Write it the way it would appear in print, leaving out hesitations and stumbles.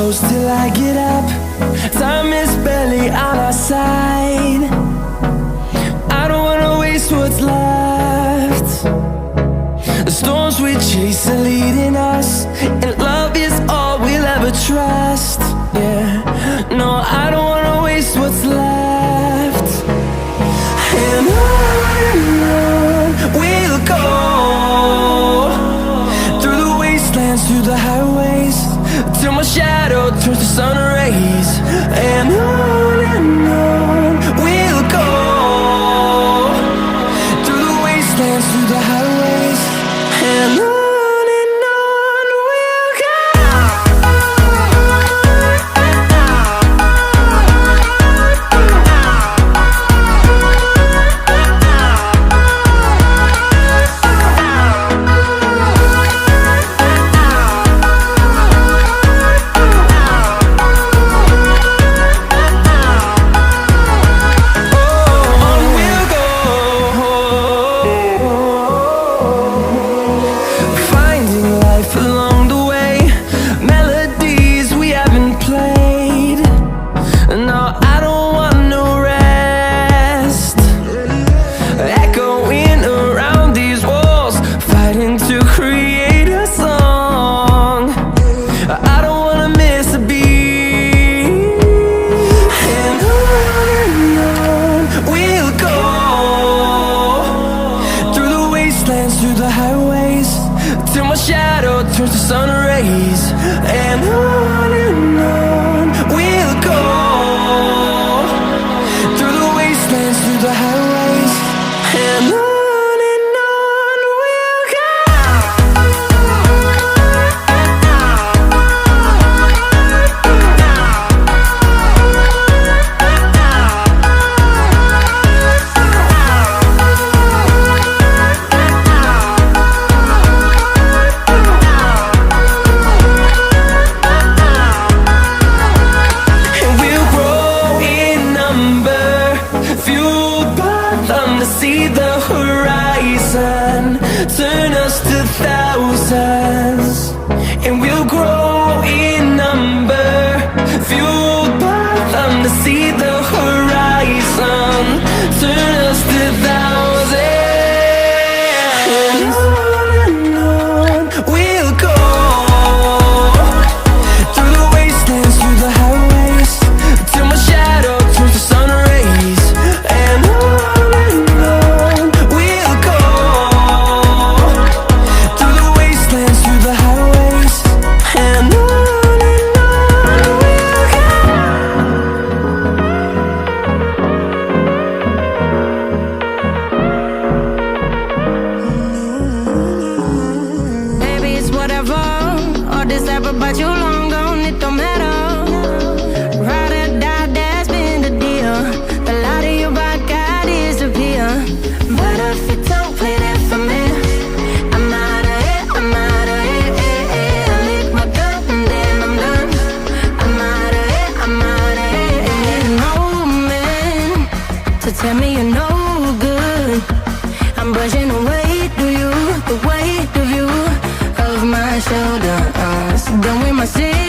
close till I get up. Time is barely on our side. I don't wanna waste what's left. The storms we chase are leading us, and love is all we'll ever trust. Yeah, no, I don't wanna waste what's left. And on we'll go, through the wastelands, through the highways, till my shadow turns to sun rays. And on we'll go, through the wastelands, through the highways, and on we'll go. Through the highways, till my shadow turns to sun rays. And on we'll go, through the wastelands, through the highways, and on we'll go. See the horizon turn us to thousands, and we'll grow in number, fueled by them. To see the horizon turn us to thousands, and on we'll go, through the wastelands, through the highways, till my shadow turns to sun rays. And but you long gone, it don't matter. Ride or die, that's been the deal. The light of your body got disappear. But if you don't play that for me, I'm out of it, I'm out of it. I lick my gun and then I'm done. I'm out of it, I'm out of it. No man to tell me you're no good. I'm brushing away through you, the weight of you, of my shoulders. Done with my city.